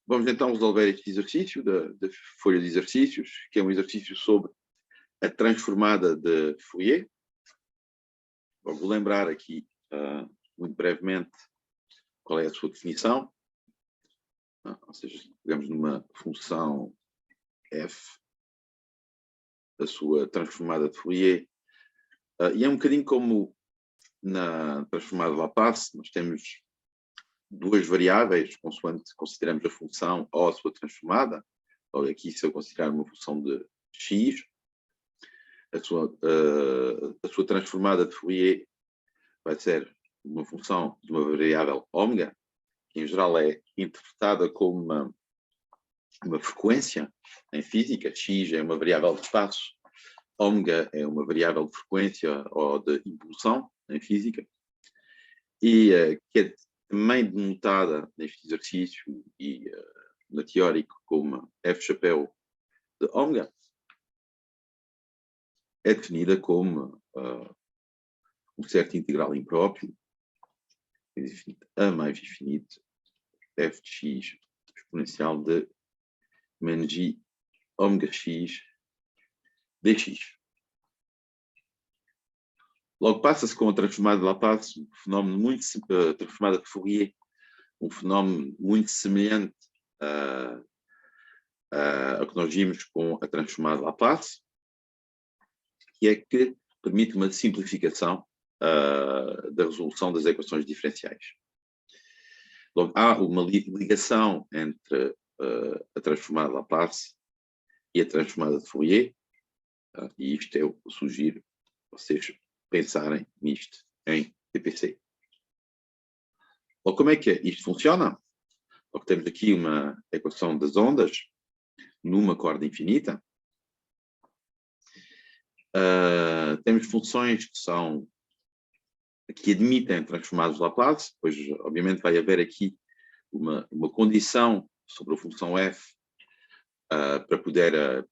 Vamos então resolver este exercício da folha de exercícios, que é um exercício sobre a transformada de Fourier. Vou lembrar aqui, muito brevemente, qual é a sua definição. Ou seja, pegamos numa função f, a sua transformada de Fourier, e é um bocadinho como na transformada de Laplace, nós temos duas variáveis, consoante consideramos a função ou a sua transformada. Ou aqui, se eu considerar uma função de x, a sua transformada de Fourier vai ser uma função de uma variável ômega, que em geral é interpretada como uma frequência em física. X é uma variável de espaço, ômega é uma variável de frequência ou de impulsão em física, e que é também denotada neste exercício e na teórico como f chapéu de ômega, é definida como um certo integral impróprio, a mais infinito, f de x exponencial de menos i ômega x dx. Logo passa-se com a transformada de Laplace, um fenómeno muito transformada de Fourier, um fenómeno muito semelhante ao que nós vimos com a transformada de Laplace, que é que permite uma simplificação da resolução das equações diferenciais. Logo, há uma ligação entre a transformada de Laplace e a transformada de Fourier, e isto eu sugiro vocês pensarem nisto em TPC. Logo, como é que isto funciona? Logo, temos aqui uma equação das ondas numa corda infinita. Temos funções que admitem transformadas de Laplace, pois obviamente vai haver aqui uma condição sobre a função f para poder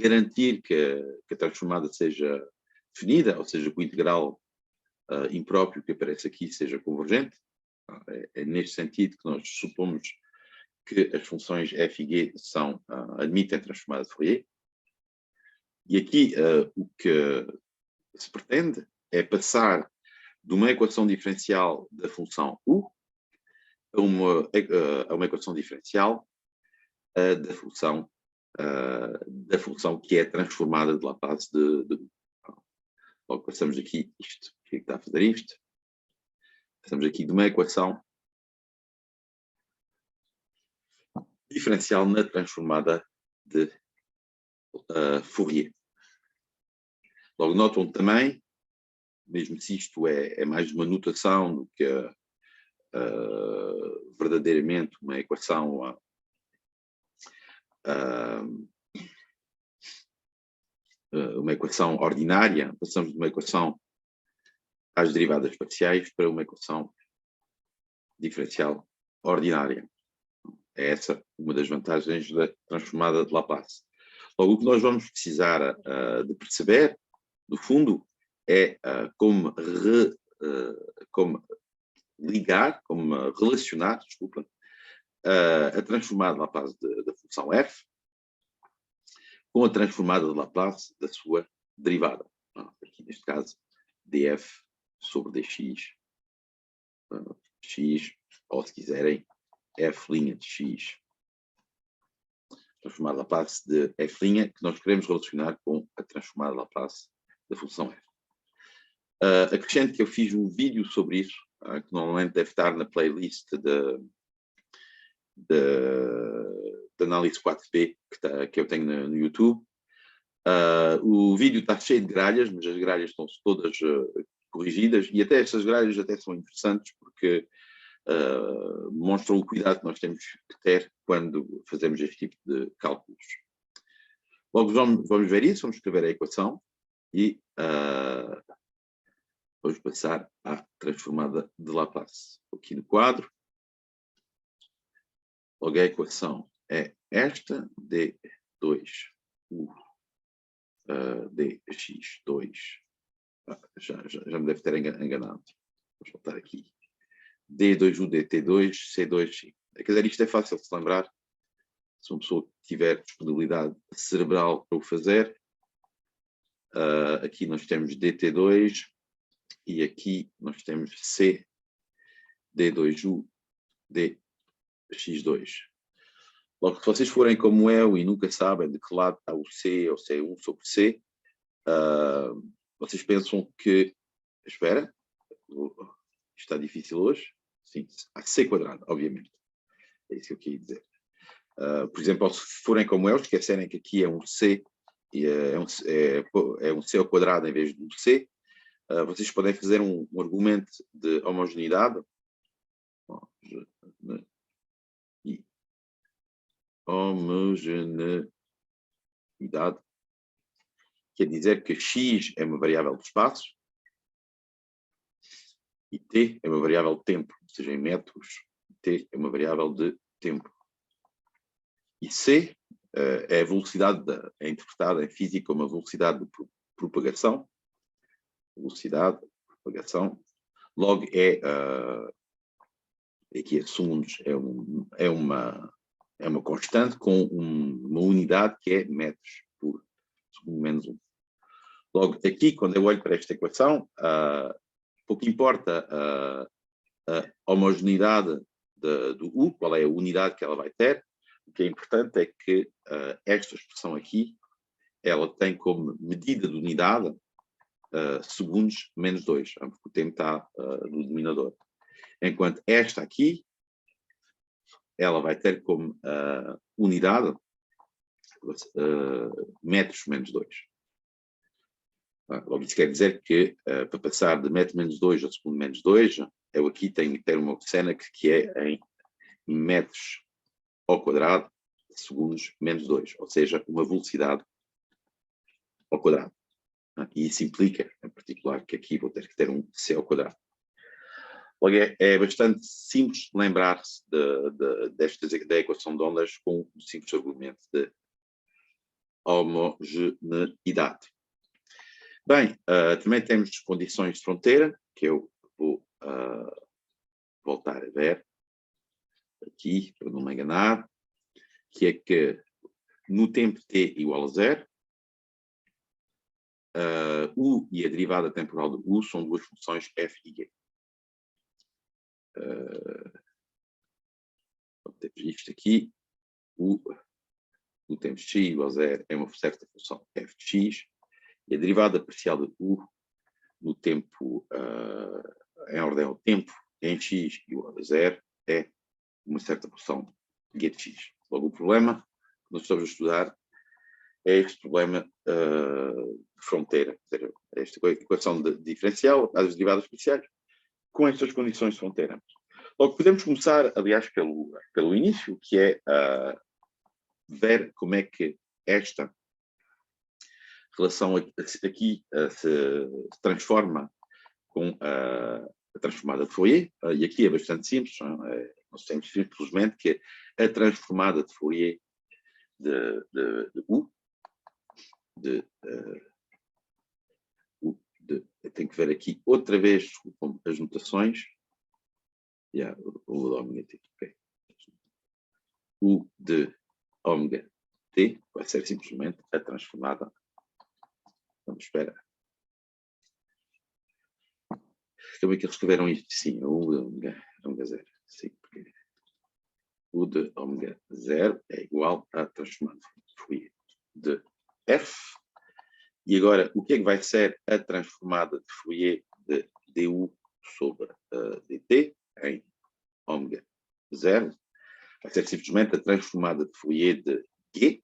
garantir que a transformada seja definida, ou seja, que o integral impróprio que aparece aqui seja convergente. É neste sentido que nós supomos que as funções f e g admitem transformada de Fourier. E aqui o que se pretende é passar de uma equação diferencial da função u a uma equação diferencial da função que é transformada de Laplace de u. Logo, passamos aqui isto. O que é que está a fazer isto? Passamos aqui de uma equação diferencial na transformada de Fourier. Logo, notam também, mesmo se isto é mais uma notação do que verdadeiramente uma equação ordinária, passamos de uma equação às derivadas parciais para uma equação diferencial ordinária. É essa uma das vantagens da transformada de Laplace. Logo, o que nós vamos precisar de perceber, no fundo, é como relacionar, desculpa, a transformada de Laplace da função f com a transformada de Laplace da sua derivada. Aqui, neste caso, df sobre dx, x, ou se quiserem, f' de x. Transformada de Laplace de f', que nós queremos relacionar com a transformada de Laplace da função f. Acrescento que eu fiz um vídeo sobre isso, que normalmente deve estar na playlist de análise 4P que eu tenho no YouTube. O vídeo está cheio de gralhas, mas as gralhas estão todas corrigidas, e até estas gralhas até são interessantes porque mostram o cuidado que nós temos que ter quando fazemos este tipo de cálculos. Logo vamos ver isso, vamos escrever a equação e vamos passar à transformada de Laplace. Aqui no quadro. Logo a equação é esta, d2u dx2. Já me deve ter enganado. Vamos voltar aqui. d2u dt2, c2 quer dizer, isto é fácil de se lembrar, se uma pessoa tiver disponibilidade cerebral para o fazer. Aqui nós temos dt2 e aqui nós temos c d2u dx2. Logo, se vocês forem como eu e nunca sabem de que lado está o c ou c1 sobre c, vocês pensam que, espera, está difícil hoje? Sim, há c quadrado, obviamente. É isso que eu queria dizer. Por exemplo, se forem como eu, esquecerem que aqui é um c, é um c ao quadrado em vez de um c, vocês podem fazer um argumento de homogeneidade. Homogeneidade quer dizer que x é uma variável de espaço e t é uma variável de tempo, ou seja, em metros, t é uma variável de tempo. E c é a velocidade, é interpretada em física como a velocidade de propagação. Velocidade de propagação. Logo, aqui é segundos, é uma constante com uma unidade que é metros por segundo menos 1. Logo, aqui, quando eu olho para esta equação, pouco importa a homogeneidade do U, qual é a unidade que ela vai ter. O que é importante é que esta expressão aqui, ela tem como medida de unidade segundos menos 2, porque o tempo está no denominador. Enquanto esta aqui, ela vai ter como unidade metros menos 2. Logo, isso quer dizer que para passar de metro menos 2 a segundo menos 2, eu aqui tenho que ter uma cena que é em metros ao quadrado segundos menos 2, ou seja, uma velocidade ao quadrado. E isso implica, em particular, que aqui vou ter que ter um c ao quadrado. Logo, é bastante simples lembrar-se da equação de ondas com um simples argumento de homogeneidade. Bem, também temos condições de fronteira, que eu vou voltar a ver aqui, para não me enganar, que é que no tempo t igual a 0, u e a derivada temporal de u são duas funções f e g. Temos isto aqui, no tempo x igual a 0 é uma certa função f de x, e a derivada parcial de u no tempo, em ordem ao tempo, em x igual a 0, é uma certa função g de x. Logo, o problema que nós estamos a estudar é este problema de fronteira, esta equação de diferencial, as derivadas parciais, com estas condições de fronteira. Logo, podemos começar, aliás, pelo início, que é ver como é que esta relação aqui se transforma com a transformada de Fourier, e aqui é bastante simples, nós temos simplesmente que a transformada de Fourier de U, eu tenho que ver aqui outra vez as notações, o ômega t, okay. U de ômega t vai ser simplesmente a transformada. Vamos esperar. Como é que eles escreveram isto? Sim, U de ômega 0. Sim, porque U de ômega 0 é igual a transformada de Fourier de f. E agora, o que é que vai ser a transformada de Fourier de du sobre dt em ômega 0? Vai ser simplesmente a transformada de Fourier de g,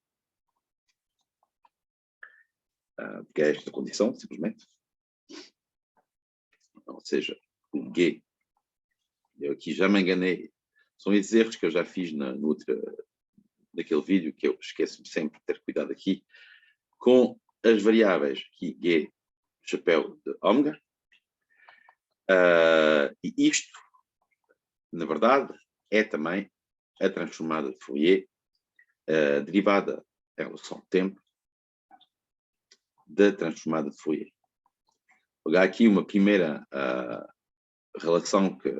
porque é esta condição, simplesmente. Ou seja, o g, eu aqui já me enganei, são esses erros que eu já fiz naquele vídeo, que eu esqueço-me sempre de ter cuidado aqui, com as variáveis aqui, g, chapéu de ômega, e isto, na verdade, é também a transformada de Fourier, derivada em relação ao tempo, da transformada de Fourier. Vou dar aqui uma primeira relação que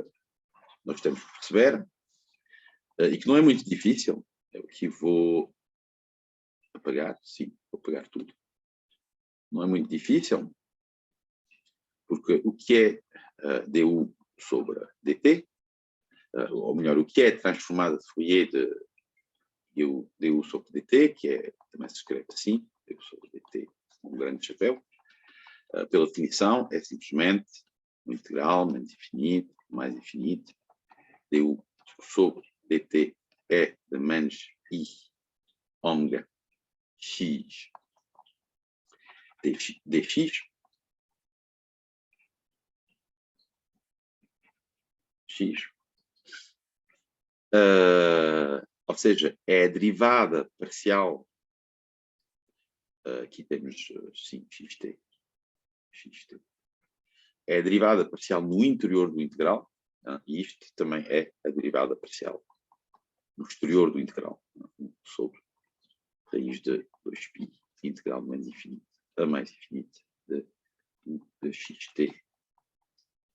nós temos que perceber. e que não é muito difícil. Eu aqui vou apagar, sim, vou apagar tudo. Não é muito difícil, porque o que é du sobre dt, ou melhor, o que é transformada de Fourier de du sobre dt, que é, também se escreve assim, du sobre dt, um grande chapéu, pela definição, é simplesmente um integral menos infinito, mais infinito, du sobre dt é de menos I ômega x dx, x, ou seja, é a derivada parcial, aqui temos, sim, xt, é a derivada parcial no interior do integral, e isto também é a derivada parcial no exterior do integral, sobre raiz de 2π, integral de menos infinito a mais infinito de xt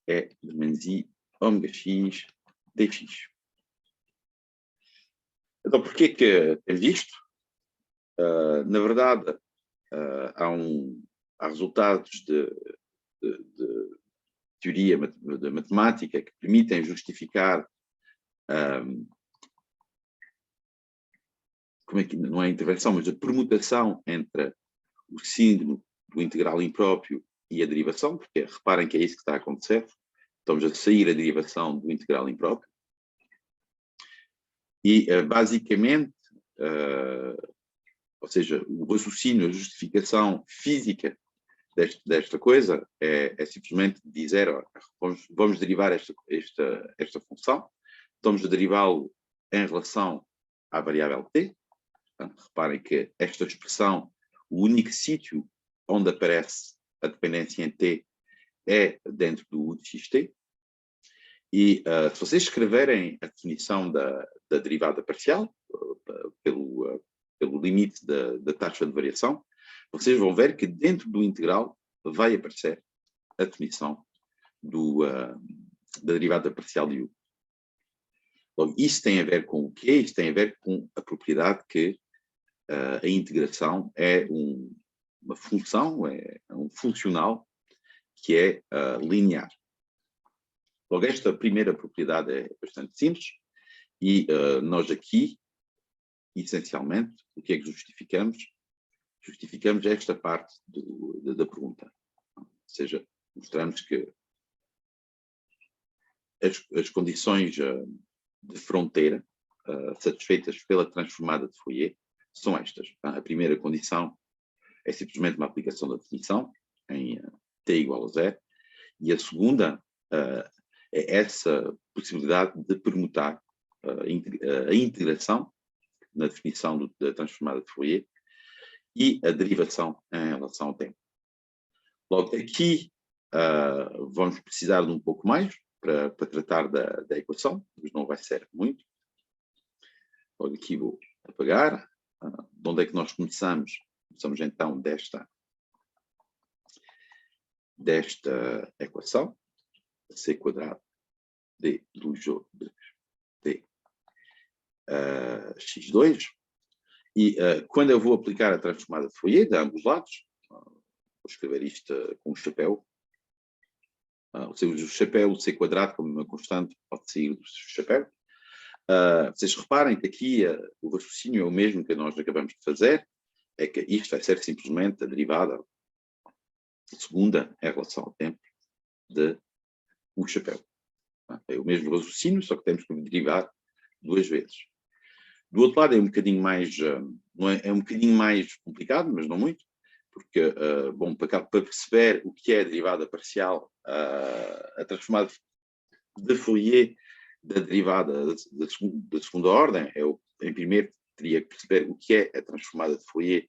é de menos I ômega x dx. Então, porquê que temos isto? Na verdade, há resultados de teoria de matemática que permitem justificar, como é que não é a intervenção, mas a permutação entre o signo do integral impróprio e a derivação, porque reparem que é isso que está a acontecer. Estamos a sair a derivação do integral impróprio. E, basicamente, ou seja, o raciocínio, a justificação física desta coisa é simplesmente dizer, ó, vamos derivar esta função, estamos a derivá-lo em relação à variável t. Portanto, reparem que esta expressão, o único sítio onde aparece a dependência em t é dentro do u de xt. E se vocês escreverem a definição da derivada parcial, pelo limite da taxa de variação, vocês vão ver que dentro do integral vai aparecer a definição da derivada parcial de u. Bom, isso tem a ver com o quê? Isso tem a ver com a propriedade que a integração é uma função, é um funcional que é linear. Logo, esta primeira propriedade é bastante simples e nós aqui, essencialmente, o que é que justificamos? Justificamos esta parte da pergunta. Ou seja, mostramos que as condições de fronteira satisfeitas pela transformada de Fourier são estas. A primeira condição é simplesmente uma aplicação da definição em t igual a 0, e a segunda é essa possibilidade de permutar a integração na definição da transformada de Fourier e a derivação em relação ao tempo. Logo, aqui vamos precisar de um pouco mais para tratar da equação, mas não vai ser muito. Logo, aqui vou apagar. De onde é que nós começamos? Começamos então desta equação, c quadrado d do jogo de d x2, e quando eu vou aplicar a transformada de Fourier de ambos lados, vou escrever isto com um chapéu, ou seja, o chapéu c quadrado como uma constante pode sair do chapéu. Vocês reparem que aqui o raciocínio é o mesmo que nós acabamos de fazer, é que isto vai ser simplesmente a derivada segunda em relação ao tempo de o chapéu. É o mesmo raciocínio, só que temos que derivar duas vezes. Do outro lado é um bocadinho mais, não é um bocadinho mais complicado, mas não muito, porque, bom, para perceber o que é a derivada parcial, a transformada de Fourier da derivada da segunda ordem, eu, em primeiro, teria que perceber o que é a transformada de Fourier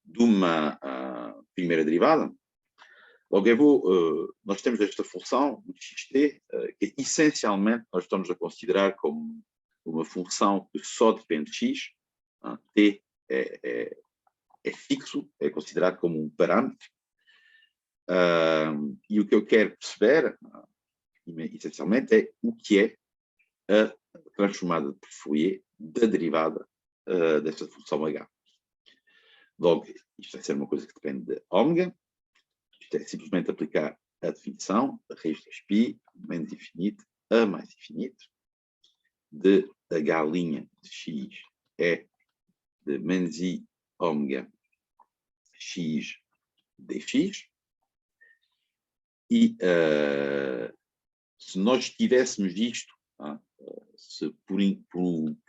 de uma primeira derivada. Logo, nós temos esta função, o xt, que essencialmente nós estamos a considerar como uma função que só depende de x. T é fixo, é considerado como um parâmetro. E o que eu quero perceber, essencialmente, é o que é a transformada por Fourier da derivada desta função H. Logo, isto vai ser uma coisa que depende de ômega. Isto é simplesmente aplicar a definição, a raiz de π, menos infinito, a mais infinito, de H' de x é de menos I ômega x dx. E se nós tivéssemos isto, se por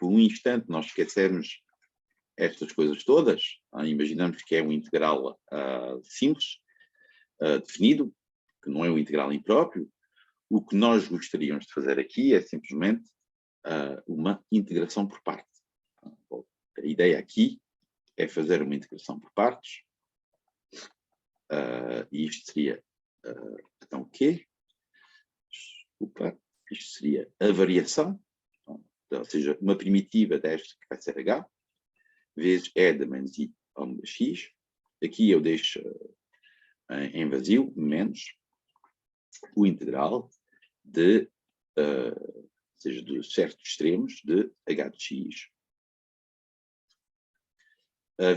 um instante nós esquecermos estas coisas todas, imaginamos que é um integral simples, definido, que não é um integral impróprio, o que nós gostaríamos de fazer aqui é simplesmente uma integração por partes. A ideia aqui é fazer uma integração por partes, e isto seria, então o quê? Desculpa, isto seria a variação, ou seja, uma primitiva desta que vai ser H, vezes E da menos I ômega x. Aqui eu deixo em vazio, menos o integral de, ou seja, de certos extremos de H de x,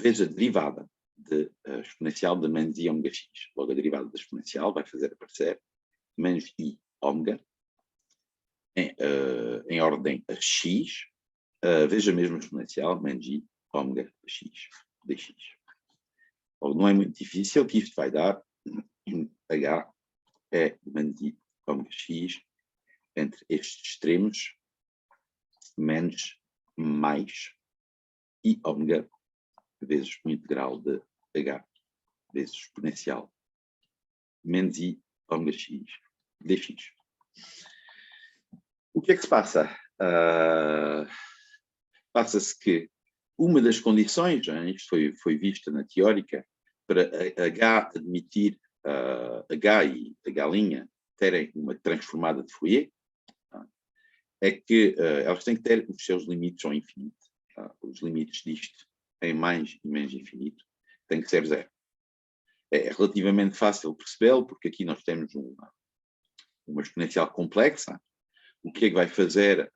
vezes a derivada de exponencial de menos I ômega x. Logo, a derivada da exponencial vai fazer aparecer menos I ômega em ordem a x, vezes a mesma exponencial, menos I ômega x dx. Logo, não é muito difícil, que isto vai dar H é menos I ômega x entre estes extremos, menos mais I ômega vezes o integral de H vezes exponencial menos I ômega x dx. O que é que se passa? Passa-se que uma das condições, isto foi vista na teórica, para H admitir H e H' terem uma transformada de Fourier, é que elas têm que ter os seus limites ao infinito. Os limites disto em mais e menos infinito têm que ser zero. É relativamente fácil percebê-lo, porque aqui nós temos uma exponencial complexa. O que é que vai fazer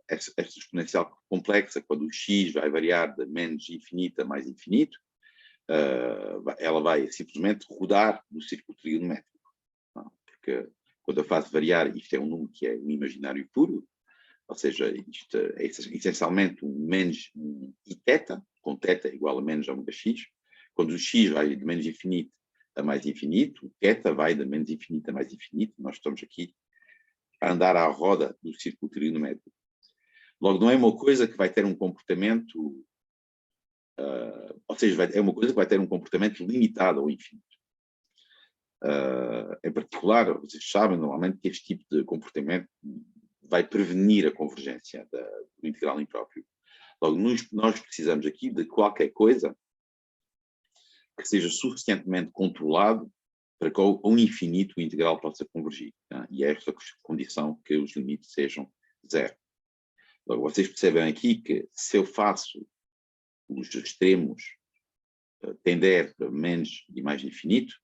esta exponencial complexa, quando o x vai variar de menos infinito a mais infinito? Ela vai simplesmente rodar no círculo trigonométrico. Porque quando eu faço variar, isto é um número que é um imaginário puro, ou seja, isto é essencialmente um menos i θ, com θ igual a menos ômega x. Quando o x vai de menos infinito a mais infinito, o θ vai de menos infinito a mais infinito. Nós estamos aqui a andar à roda do círculo trigonométrico. Logo, não é uma coisa que vai ter um comportamento, ou seja, é uma coisa que vai ter um comportamento limitado ao infinito. Em particular, vocês sabem normalmente que este tipo de comportamento vai prevenir a convergência do integral impróprio. Logo, nós precisamos aqui de qualquer coisa que seja suficientemente controlado para que ao infinito o integral possa convergir. E é esta condição que os limites sejam zero. Logo, vocês percebem aqui que se eu faço os extremos tender para menos e mais infinito,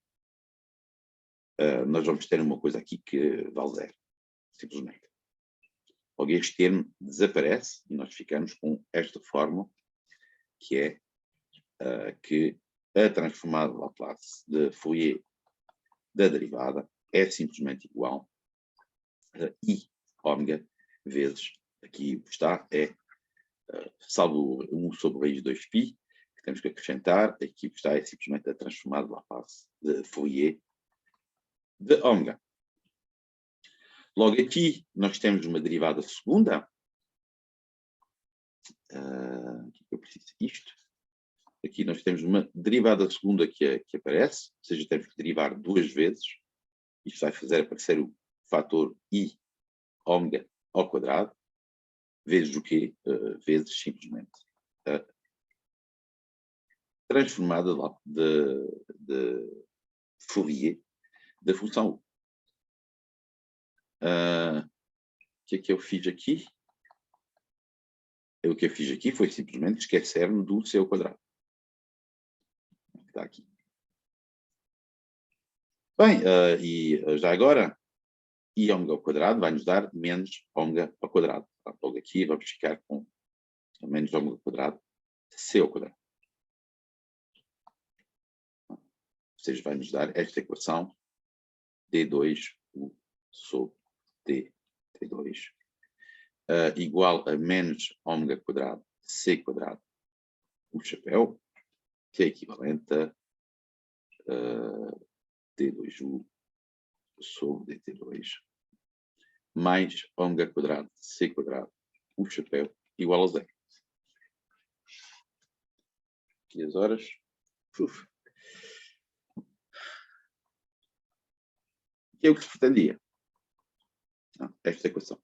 nós vamos ter uma coisa aqui que vale zero, simplesmente. Logo, este termo desaparece e nós ficamos com esta fórmula, que é que a transformada de Laplace de Fourier da derivada é simplesmente igual a I ômega vezes, aqui o que está é, salvo 1 sobre raiz de 2π, que temos que acrescentar, aqui o que está é simplesmente a transformada de Laplace de Fourier de ômega. Logo aqui nós temos uma derivada segunda. Aqui eu preciso disto. Aqui nós temos uma derivada segunda que aparece, ou seja, temos que derivar duas vezes. Isto vai fazer aparecer o fator I ômega ao quadrado, vezes o quê? Vezes simplesmente a transformada de Fourier da função U. O que é que eu fiz aqui? O que eu fiz aqui foi simplesmente esquecer-me do C ao quadrado. Está aqui. Bem, e já agora, I ômega ao quadrado vai nos dar menos ômega ao quadrado. Logo aqui vamos ficar com menos ômega quadrado C ao quadrado. Ou seja, vai nos dar esta equação D2U sobre T2 igual a menos ômega quadrado C quadrado, o chapéu, que é equivalente a D2U sobre DT2 mais ômega quadrado C quadrado, o chapéu, igual a zero. Aqui as horas. Uf. Que é o que se pretendia. Esta equação.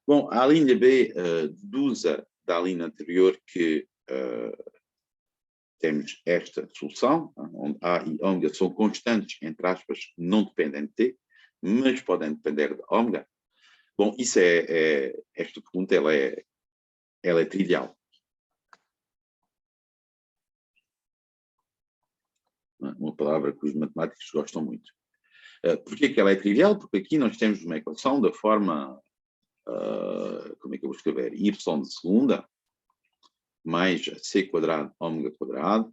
Bom, a linha B deduza da linha anterior que temos esta solução, onde A e ômega são constantes, entre aspas, não dependem de T, mas podem depender de ômega. Bom, isso esta pergunta ela é trivial. Uma palavra que os matemáticos gostam muito. Porquê que ela é trivial? Porque aqui nós temos uma equação da forma, como é que eu vou escrever? Y de segunda, mais C quadrado, ômega quadrado,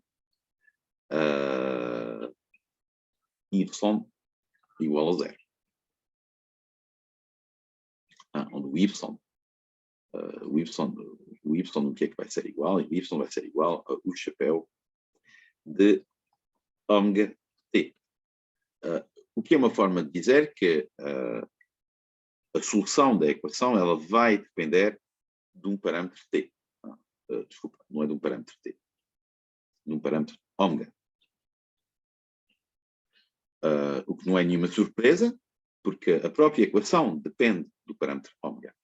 Y igual a zero. Onde o Y, o que é que vai ser igual? O Y vai ser igual ao chapéu de ômega T. O que é uma forma de dizer que a solução da equação ela vai depender de um parâmetro T. Desculpa, não é de um parâmetro T. De um parâmetro ômega. O que não é nenhuma surpresa, porque a própria equação depende do parâmetro ômega.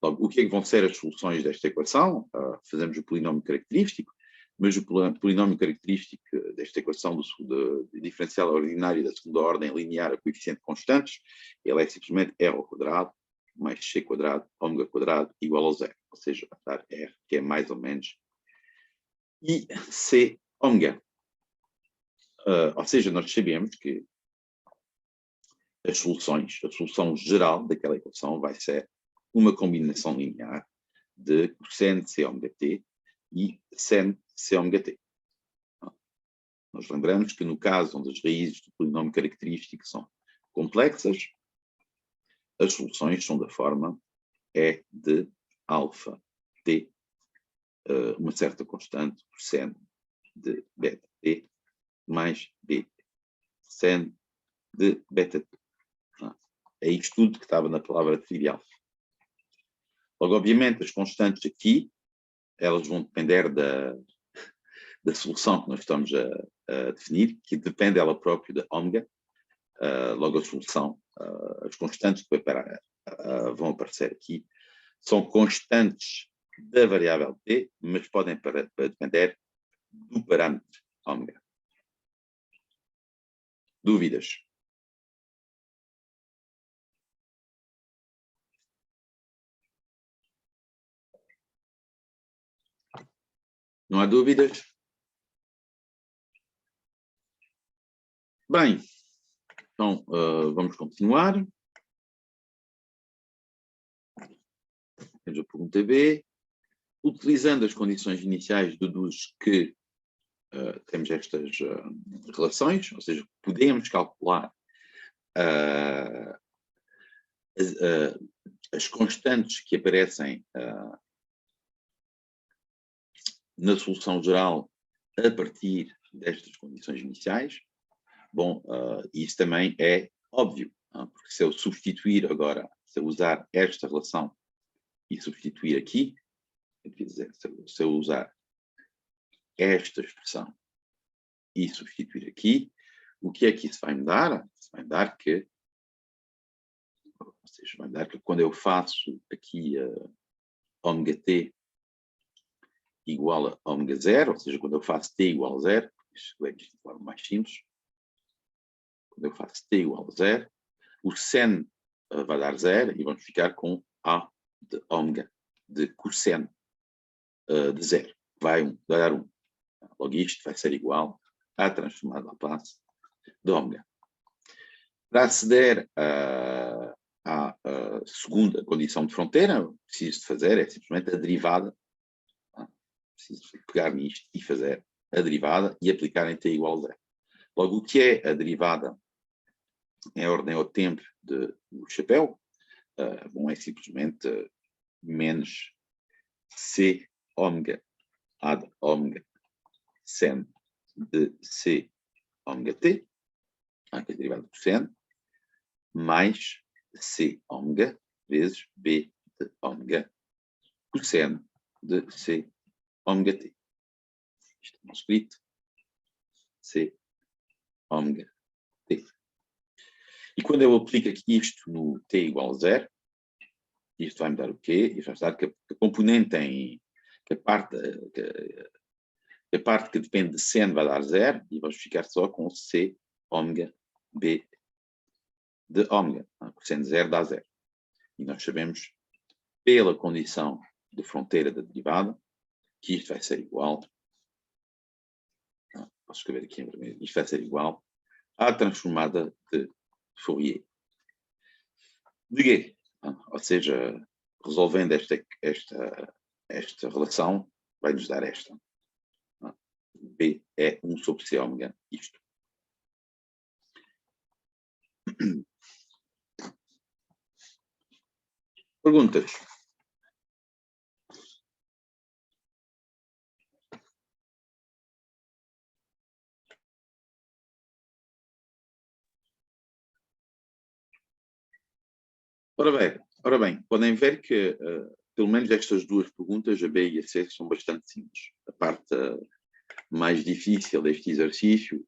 Logo, o que é que vão ser as soluções desta equação? Fazemos o polinómio característico, mas o polinómio característico desta equação de diferencial ordinário da segunda ordem linear a coeficiente constantes, ele é simplesmente R ao quadrado mais C quadrado, ômega quadrado, igual a zero. Ou seja, vai dar R, que é mais ou menos I C ômega. Ou seja, nós sabemos que a solução geral daquela equação vai ser uma combinação linear de cosseno de C ômega T e seno de C ômega T. Nós lembramos que no caso onde as raízes do polinómio característico são complexas, as soluções são da forma E de alfa T, uma certa constante, cosseno de beta T, mais B, seno de beta T. É isto tudo que estava na palavra trivial. Logo, obviamente, as constantes aqui, elas vão depender da solução que nós estamos a definir, que depende ela própria da ômega. Logo, a solução, as constantes que vão aparecer aqui, são constantes da variável t, mas podem depender do parâmetro ômega. Dúvidas? Não há dúvidas? Bem, então vamos continuar. Temos a pergunta B. Utilizando as condições iniciais, deduz que temos estas relações, ou seja, podemos calcular as constantes que aparecem na solução geral a partir destas condições iniciais. Bom, isso também é óbvio, porque se eu substituir agora, se eu usar esta relação e substituir aqui, quer dizer, se eu usar esta expressão e substituir aqui, o que é que isso vai me dar? Isso vai me dar que, ou seja, vai me dar que quando eu faço aqui ômega t igual a ômega zero, ou seja, quando eu faço t igual a zero, isto é de forma mais simples, quando eu faço t igual a zero, o seno vai dar zero e vamos ficar com A de ômega, de cosseno de zero. Vai dar 1. Logo isto vai ser igual à transformada Laplace de ômega. Para aceder à segunda condição de fronteira, o que preciso de fazer é simplesmente a derivada. Preciso pegar nisto e fazer a derivada e aplicar em t igual a 0. Logo, o que é a derivada em ordem ao tempo do chapéu? Bom, é simplesmente menos c ômega ad ômega sen de c ômega t, que é a derivada do sen, mais c ômega vezes b de ômega cosseno de c ômega t. Isto é mal escrito. C ômega t. E quando eu aplico aqui isto no t igual a 0, isto vai me dar o quê? Isto vai me dar que a componente que a parte que depende de sen vai dar 0 e vamos ficar só com c ômega b de ômega. Cosseno de 0 dá 0. E nós sabemos, pela condição de fronteira da derivada, que isto vai ser igual, posso escrever aqui em vermelho, isto vai ser igual à transformada de Fourier de G. Ou seja, resolvendo esta relação, vai nos dar esta. B é 1 sobre C ômega, isto. Perguntas? Ora bem, podem ver que, pelo menos estas duas perguntas, a B e a C, são bastante simples. A parte mais difícil deste exercício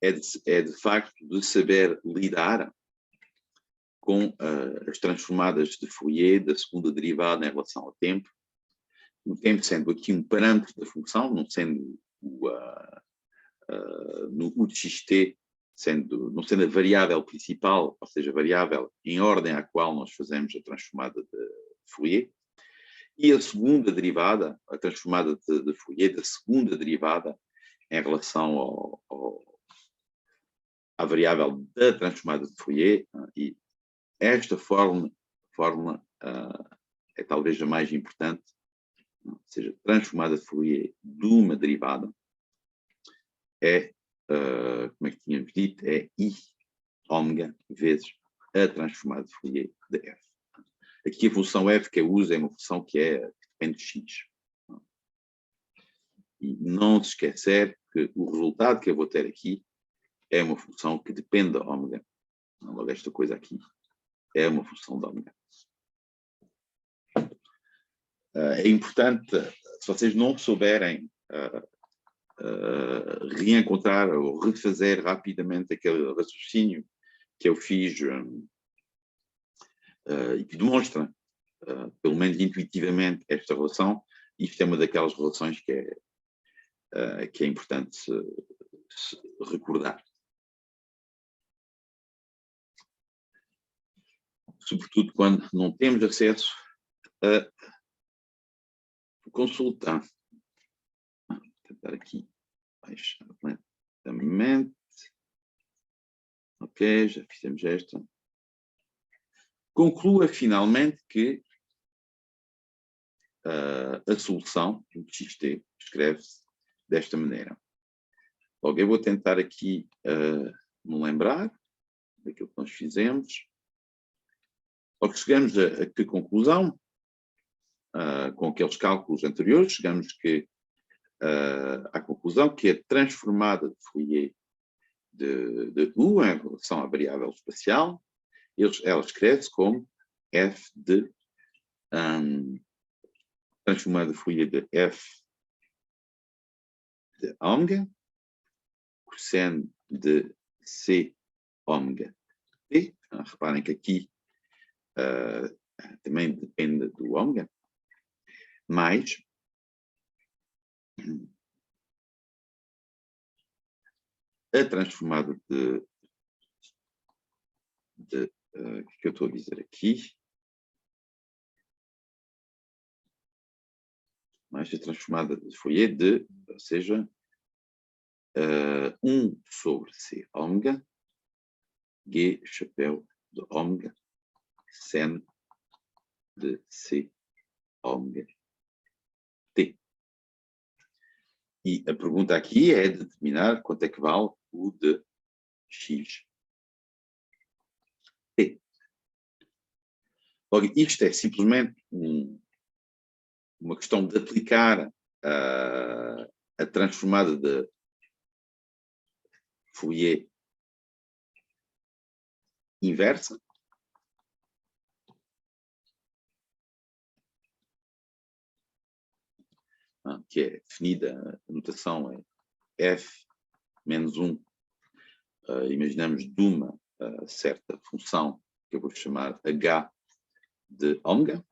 é de facto de saber lidar com as transformadas de Fourier da segunda derivada em relação ao tempo. O tempo sendo aqui um parâmetro da função, não sendo no U de xt, não sendo a variável principal, ou seja, a variável em ordem à qual nós fazemos a transformada de Fourier. E a segunda derivada, a transformada de Fourier, da segunda derivada em relação à variável da transformada de Fourier, e esta fórmula é talvez a mais importante, ou seja, transformada de Fourier de uma derivada, é, como é que tínhamos dito, é I ômega vezes a transformada de Fourier de f. Aqui a função f que eu uso é uma função que depende de x. E não se esquecer que o resultado que eu vou ter aqui é uma função que depende da ômega. Logo, esta coisa aqui é uma função de ômega. É importante, se vocês não souberem reencontrar ou refazer rapidamente aquele raciocínio que eu fiz e que demonstra, pelo menos intuitivamente, esta relação. Isto é uma daquelas relações que é importante se recordar. Sobretudo quando não temos acesso a consulta. Vou tentar aqui baixar lentamente. Ok, já fizemos esta. Conclua finalmente que a solução do xt escreve-se desta maneira. Logo, eu vou tentar aqui me lembrar daquilo que nós fizemos. Logo, chegamos a que conclusão? Com aqueles cálculos anteriores, chegamos à conclusão que a transformada de Fourier de U em relação à variável espacial, ela escreve-se como f de transformada de Fourier de f de ômega, cosseno de c ômega t. Reparem que aqui também depende do ômega, mais a transformada o que eu estou a dizer aqui, mais a transformada de Fourier ou seja, 1 sobre c ômega, G chapéu de ômega, sen de C ômega T. E a pergunta aqui é determinar quanto é que vale o de X T. Logo, isto é simplesmente uma questão de aplicar a transformada de Fourier inversa, que é definida, a notação é f menos 1, imaginamos de uma certa função, que eu vou chamar h de ômega,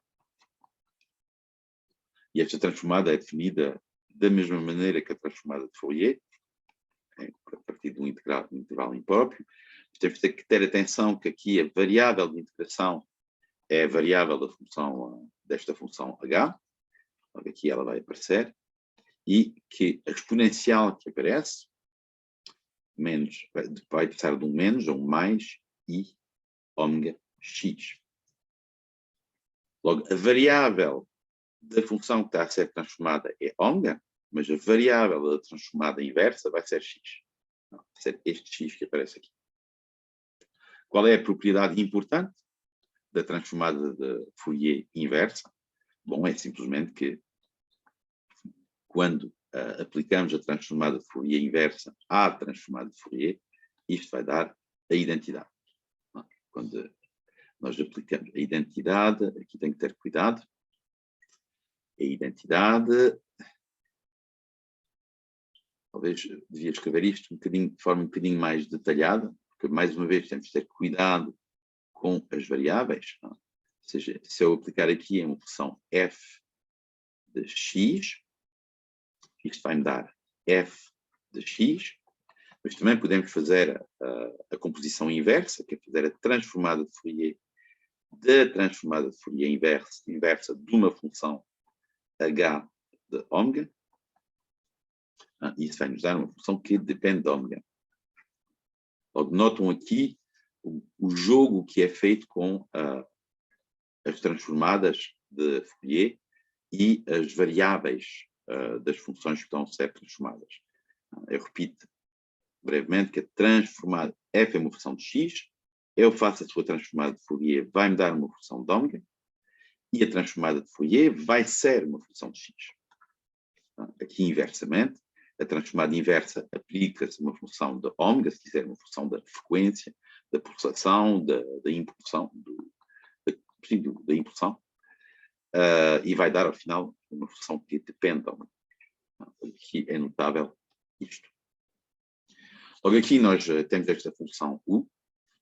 e esta transformada é definida da mesma maneira que a transformada de Fourier, a partir de um intervalo impróprio. Temos que ter atenção que aqui a variável de integração é a variável da função, desta função h, aqui ela vai aparecer, e que a exponencial que aparece menos, vai passar de um menos a um mais i ômega x. Logo, a variável da função que está a ser transformada é ômega, mas a variável da transformada inversa vai ser x. Vai ser este x que aparece aqui. Qual é a propriedade importante da transformada de Fourier inversa? Bom, é simplesmente que quando aplicamos a transformada de Fourier inversa à transformada de Fourier, isto vai dar a identidade. Quando nós aplicamos a identidade, aqui tem que ter cuidado, a identidade, talvez devia escrever isto de forma um bocadinho mais detalhada, porque mais uma vez temos que ter cuidado com as variáveis. Ou seja, se eu aplicar aqui uma função f de x, isto vai me dar f de x, mas também podemos fazer a composição inversa, que é fazer a transformada de Fourier da transformada de Fourier inversa de uma função h de ômega. Isso vai nos dar uma função que depende de ômega. Logo, notam aqui o jogo que é feito com as transformadas de Fourier e as variáveis das funções que estão a ser transformadas. Eu repito brevemente que a transformada f é uma função de x, eu faço a sua transformada de Fourier, vai-me dar uma função de ômega, e a transformada de Fourier vai ser uma função de x. Aqui inversamente, a transformada inversa aplica-se a uma função de ômega, se quiser uma função da frequência, da pulsação, da impulsão, da impulsão, e vai dar ao final uma função que depende de ômega. Aqui é notável isto. Logo aqui nós temos esta função u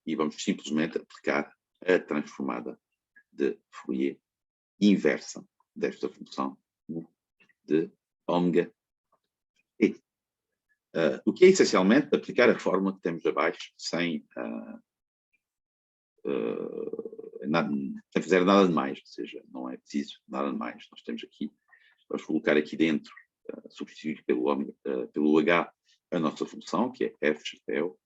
e vamos simplesmente aplicar a transformada de Fourier inversa desta função u de ômega t. O que é essencialmente aplicar a fórmula que temos abaixo sem fazer nada de mais, ou seja, não é preciso nada de mais. Nós temos aqui, vamos colocar aqui dentro, substituir pelo h a nossa função, que é f chapéu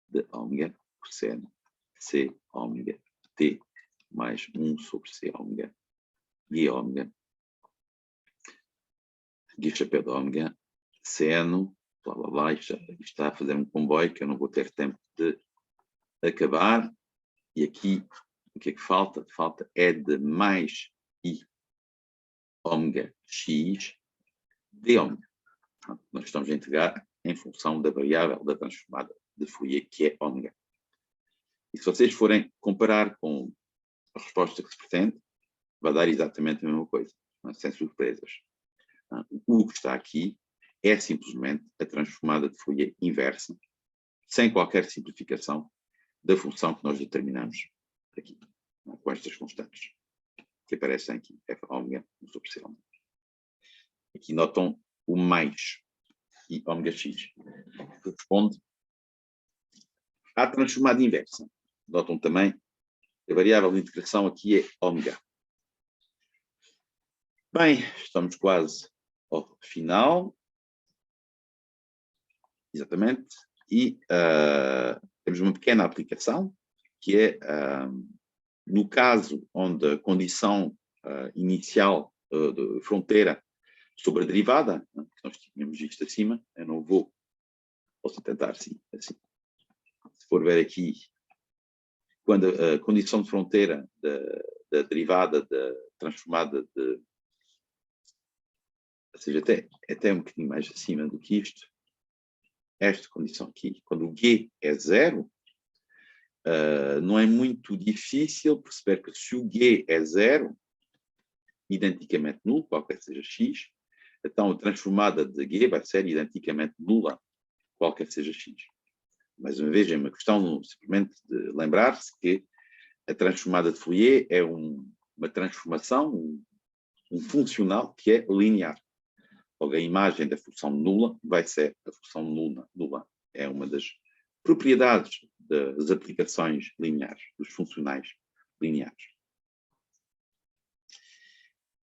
de ômega cosseno c ômega t mais 1 sobre c ômega e ômega, aqui chapéu de ômega, seno, blá blá blá, isto está a fazer um comboio que eu não vou ter tempo de acabar. E aqui, o que é que falta? Falta é de mais i ômega x de ômega. Nós estamos a integrar em função da variável da transformada de Fourier, que é ômega. E se vocês forem comparar com a resposta que se pretende, vai dar exatamente a mesma coisa, sem surpresas. O que está aqui é simplesmente a transformada de Fourier inversa, sem qualquer simplificação da função que nós determinamos aqui, com estas constantes, que aparecem aqui, f ômega 1 sobre c ômega. Aqui notam o mais e ômega x, que corresponde à transformada inversa. Notam também que a variável de integração aqui é ômega. Bem, estamos quase ao final. Exatamente. E temos uma pequena aplicação, que é No caso onde a condição inicial de fronteira sobre a derivada, que nós tínhamos visto acima, eu não vou, posso tentar assim. Se for ver aqui, quando a condição de fronteira da derivada transformada ou seja, até um bocadinho mais acima do que isto, esta condição aqui, quando o G é zero, não é muito difícil perceber que se o G é zero, identicamente nulo, qualquer seja x, então a transformada de G vai ser identicamente nula, qualquer seja x. Mais uma vez, é uma questão simplesmente de lembrar-se que a transformada de Fourier é uma transformação, um funcional que é linear. Logo, a imagem da função nula vai ser a função nula. É uma das propriedades das aplicações lineares, dos funcionais lineares.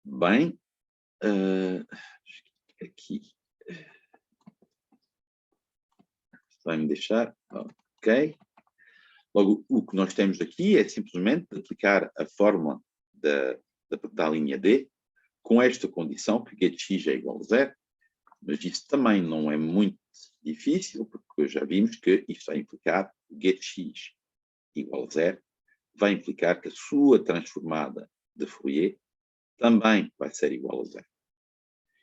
Bem, aqui vai-me deixar, ok. Logo, o que nós temos aqui é simplesmente aplicar a fórmula da linha D com esta condição, que g de x é igual a zero, mas isso também não é muito difícil, porque já vimos que isto vai implicar g de x igual a zero, vai implicar que a sua transformada de Fourier também vai ser igual a zero.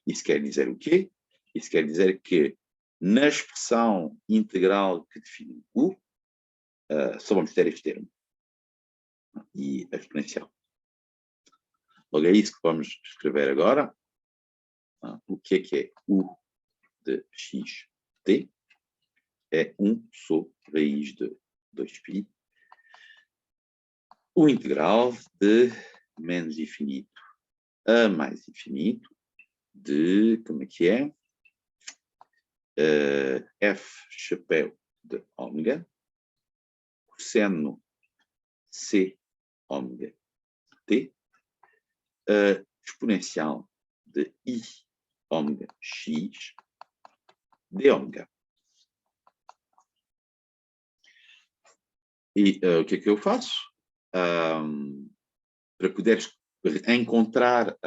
Isso quer dizer o quê? Isso quer dizer que na expressão integral que define U, só vamos ter este termo e a exponencial. Logo, é isso que vamos escrever agora. O que é U de x t? É 1 sobre raiz de 2π. O integral de menos infinito a mais infinito de, como é que é? F chapéu de ômega, cosseno C ômega t, exponencial de I ômega x de ômega. E o que é que eu faço? Para poderes encontrar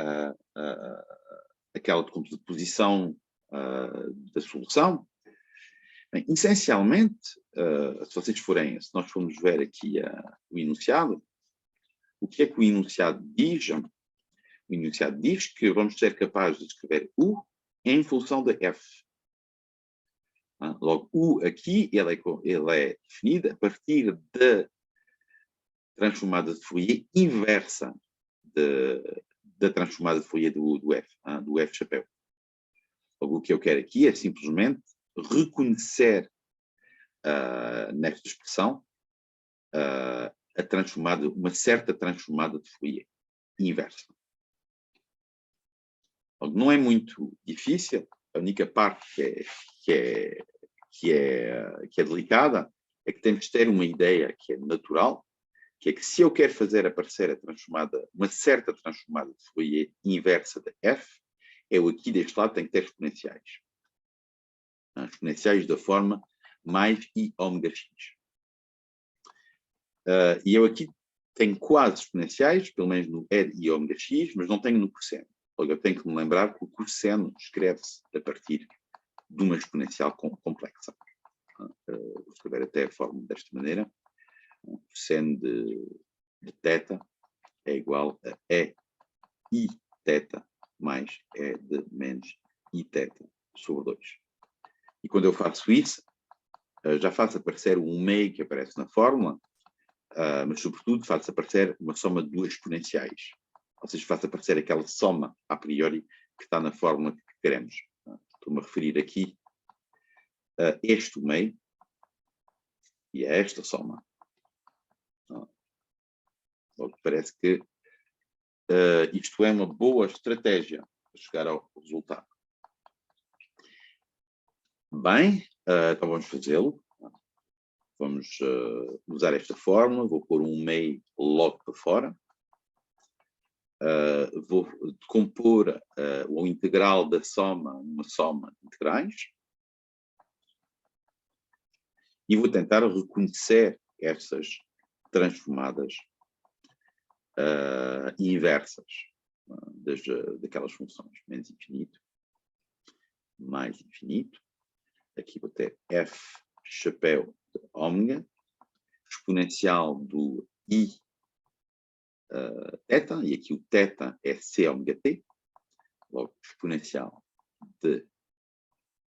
aquela decomposição da solução, bem, essencialmente, se nós formos ver aqui o enunciado, o que é que o enunciado diz? O enunciado diz que vamos ser capazes de escrever U em função de F. Logo, U aqui, ele é definido a partir da transformada de Fourier inversa da transformada de Fourier do F, do F chapéu. Logo, o que eu quero aqui é simplesmente reconhecer nesta expressão uma certa transformada de Fourier inversa. Logo, não é muito difícil, a única parte que é delicada é que temos de ter uma ideia que é natural, que é que se eu quero fazer aparecer uma certa transformada de Fourier inversa de F, eu aqui deste lado tenho que ter exponenciais. Exponenciais da forma mais I ômega x. E eu aqui tenho quase exponenciais, pelo menos no E de I ômega x, mas não tenho no cosseno. Logo, eu tenho que me lembrar que o cosseno escreve-se a partir de uma exponencial complexa. Vou escrever até a fórmula desta maneira. O cosseno de θ é igual a E I θ mais E de menos I θ sobre 2. E quando eu faço isso, já faço aparecer o 1 meio que aparece na fórmula, mas sobretudo faço aparecer uma soma de duas exponenciais. Ou seja, faço aparecer aquela soma a priori que está na fórmula que queremos. Estou-me a referir aqui a este meio e a esta soma. Logo, parece que isto é uma boa estratégia para chegar ao resultado. Bem, então vamos fazê-lo. Vamos usar esta fórmula. Vou pôr um meio logo para fora. Vou decompor o integral da soma numa soma de integrais. E vou tentar reconhecer estas transformadas inversas daquelas funções. Menos infinito, mais infinito. Aqui vou ter f chapéu de ômega, exponencial do i θ, e aqui o θ é c ômega t, logo exponencial de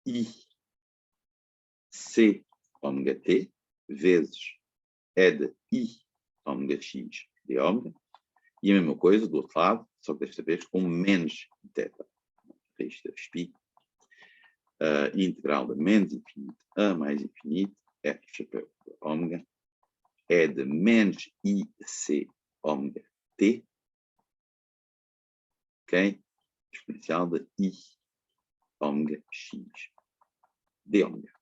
i c ômega t vezes e de i ômega x de ômega, e a mesma coisa do outro lado, só que desta vez com menos θ. Raiz de π, integral de menos infinito a mais infinito, f chapéu de ômega, é de menos i c ômega t, ok? Exponencial de i ômega x de ômega.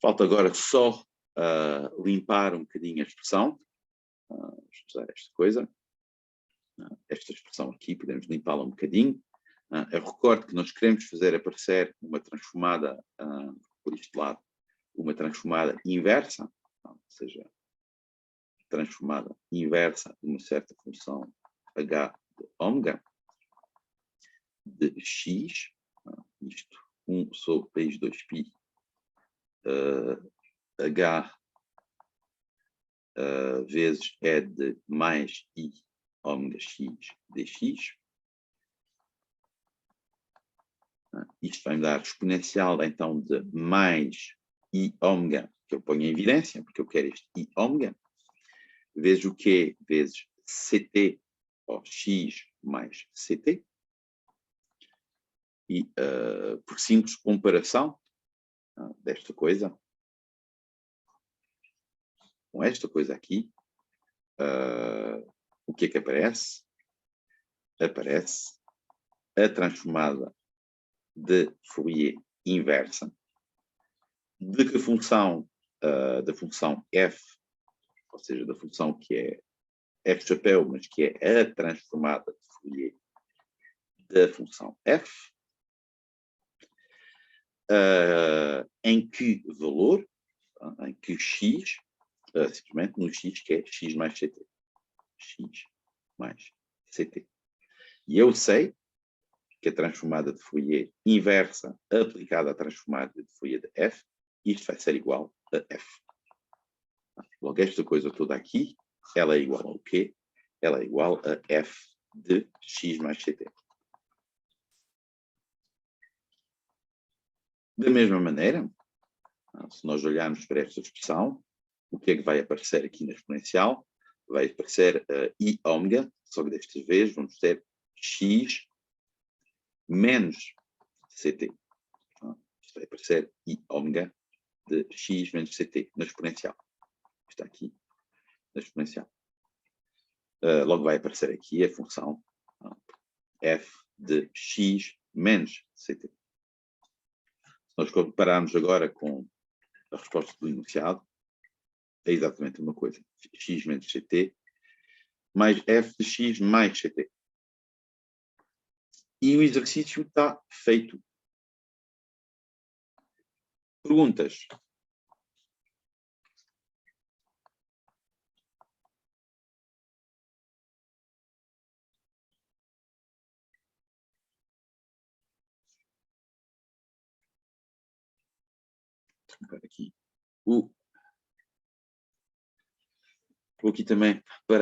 Falta agora só limpar um bocadinho a expressão. Vamos usar esta coisa. Esta expressão aqui, podemos limpá-la um bocadinho. Eu recordo que nós queremos fazer aparecer uma transformada, por este lado, uma transformada inversa, ou seja, transformada inversa de uma certa função h de ômega de x, isto 1 sobre raiz 2π h vezes e de mais i ômega x dx. Isto vai me dar exponencial, então, de mais i ômega, que eu ponho em evidência, porque eu quero este i ômega, vezes o Q, vezes ct, ou x mais ct. E, por simples comparação desta coisa com esta coisa aqui, o que é que aparece? Aparece a transformada de Fourier inversa de que função, da função f, ou seja, da função que é f chapéu, mas que é a transformada de Fourier da função f, em que valor, em que x, simplesmente no x que é x mais ct. X mais ct. E eu sei que a transformada de Fourier inversa aplicada à transformada de Fourier de f, isto vai ser igual a f. Logo, esta coisa toda aqui, ela é igual ao quê? Ela é igual a f de x mais ct. Da mesma maneira, se nós olharmos para esta expressão, o que é que vai aparecer aqui na exponencial? Vai aparecer i ômega, só que desta vez vamos ter x menos ct. Isto vai aparecer i ômega de x menos ct na exponencial. Está aqui na exponencial. Logo vai aparecer aqui a função f de x menos ct. Se nós compararmos agora com a resposta do enunciado, é exatamente uma coisa. X menos ct mais f de x mais ct. E o exercício está feito. Perguntas? Vou aqui. Vou aqui também para